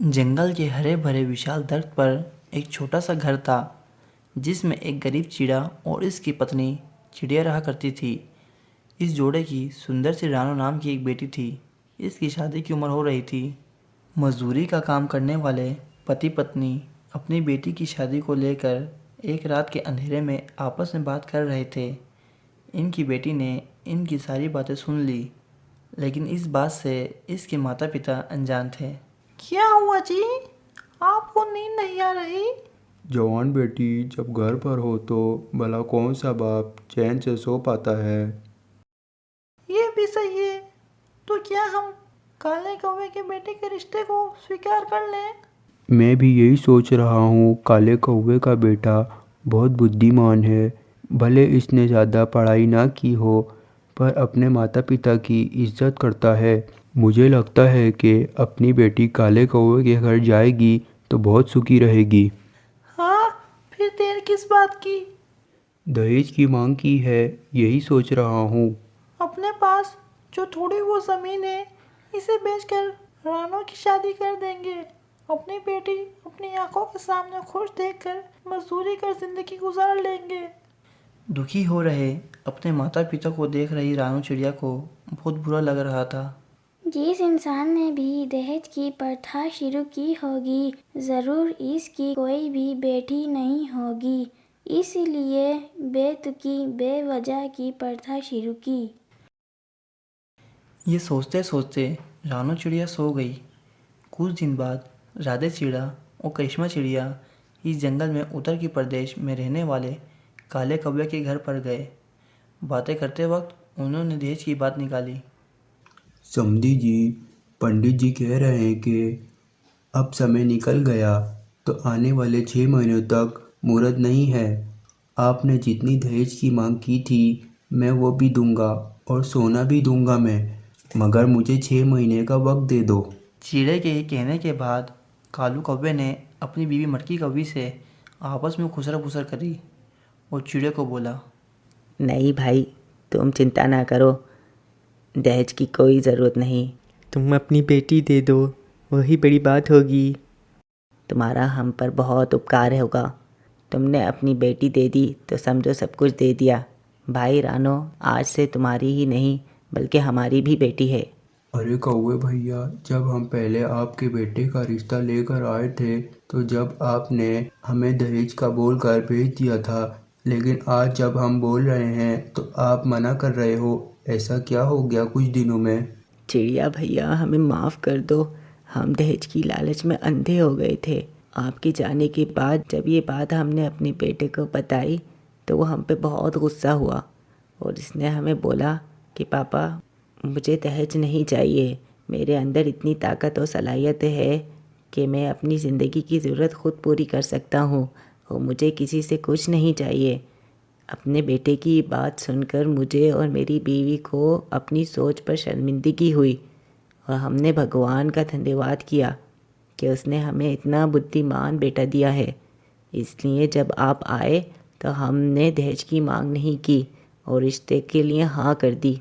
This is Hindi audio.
जंगल के हरे भरे विशाल दर्द पर एक छोटा सा घर था जिसमें एक गरीब चिड़ा और इसकी पत्नी चिड़िया रहा करती थी। इस जोड़े की सुंदर सी रानो नाम की एक बेटी थी। इसकी शादी की उम्र हो रही थी। मजदूरी का काम करने वाले पति पत्नी अपनी बेटी की शादी को लेकर एक रात के अंधेरे में आपस में बात कर रहे थे। इनकी बेटी ने इनकी सारी बातें सुन ली, लेकिन इस बात से इसके माता पिता अनजान थे। क्या हुआ जी? आपको नींद नहीं आ रही? जवान बेटी जब घर पर हो तो भला कौन सा बाप चैन से सो पाता है। ये भी सही है। तो क्या हम काले कौवे के बेटे के रिश्ते को स्वीकार कर लें? मैं भी यही सोच रहा हूँ। काले कौवे का बेटा बहुत बुद्धिमान है। भले इसने ज़्यादा पढ़ाई ना की हो, पर अपने माता पिता की इज्जत करता है। मुझे लगता है कि अपनी बेटी काले कौवे के घर जाएगी तो बहुत सुखी रहेगी। हाँ, फिर देर किस बात की? दहेज की मांग की है, यही सोच रहा हूँ। अपने पास जो थोड़ी वो जमीन है, इसे बेचकर रानो की शादी कर देंगे। अपनी बेटी अपनी आंखों के सामने खुश देखकर मजदूरी कर जिंदगी गुजार लेंगे। दुखी हो रहे अपने माता पिता को देख रही रानो चिड़िया को बहुत बुरा लग रहा था। जिस इंसान ने भी दहेज की प्रथा शुरू की होगी, ज़रूर इसकी कोई भी बेटी नहीं होगी, इसलिए बेतुकी बेवजह की प्रथा शुरू की। ये सोचते सोचते रानो चिड़िया सो गई। कुछ दिन बाद राधे चिड़ा और करिश्मा चिड़िया इस जंगल में उत्तर की प्रदेश में रहने वाले काले कौवे के घर पर गए। बातें करते वक्त उन्होंने दहेज की बात निकाली। समधी जी, पंडित जी कह रहे हैं कि अब समय निकल गया तो आने वाले 6 महीनों तक मुहूर्त नहीं है। आपने जितनी दहेज की मांग की थी मैं वो भी दूंगा और सोना भी दूंगा मैं, मगर मुझे 6 महीने का वक्त दे दो। चिड़े के कहने के बाद कालू कौवे ने अपनी बीवी मटकी कौवी से आपस में खुसरा फुसर करी और चिड़े को बोला, नहीं भाई, तुम चिंता ना करो, दहेज की कोई ज़रूरत नहीं। तुम अपनी बेटी दे दो, वही बड़ी बात होगी। तुम्हारा हम पर बहुत उपकार होगा। तुमने अपनी बेटी दे दी तो समझो सब कुछ दे दिया। भाई रानो आज से तुम्हारी ही नहीं बल्कि हमारी भी बेटी है। अरे कौवे भैया, जब हम पहले आपके बेटे का रिश्ता लेकर आए थे तो जब आपने हमें दहेज का बोल कर भेज दिया था, लेकिन आज जब हम बोल रहे हैं तो आप मना कर रहे हो। ऐसा क्या हो गया कुछ दिनों में? चिड़िया भैया, हमें माफ़ कर दो। हम दहेज की लालच में अंधे हो गए थे। आपके जाने के बाद जब ये बात हमने अपने बेटे को बताई तो वो हम पे बहुत गुस्सा हुआ और इसने हमें बोला कि पापा मुझे दहेज नहीं चाहिए। मेरे अंदर इतनी ताकत और सलाहियत है कि मैं अपनी ज़िंदगी की ज़रूरत खुद पूरी कर सकता हूँ और मुझे किसी से कुछ नहीं चाहिए। अपने बेटे की बात सुनकर मुझे और मेरी बीवी को अपनी सोच पर शर्मिंदगी हुई और हमने भगवान का धन्यवाद किया कि उसने हमें इतना बुद्धिमान बेटा दिया है। इसलिए जब आप आए तो हमने दहेज की मांग नहीं की और रिश्ते के लिए हाँ कर दी।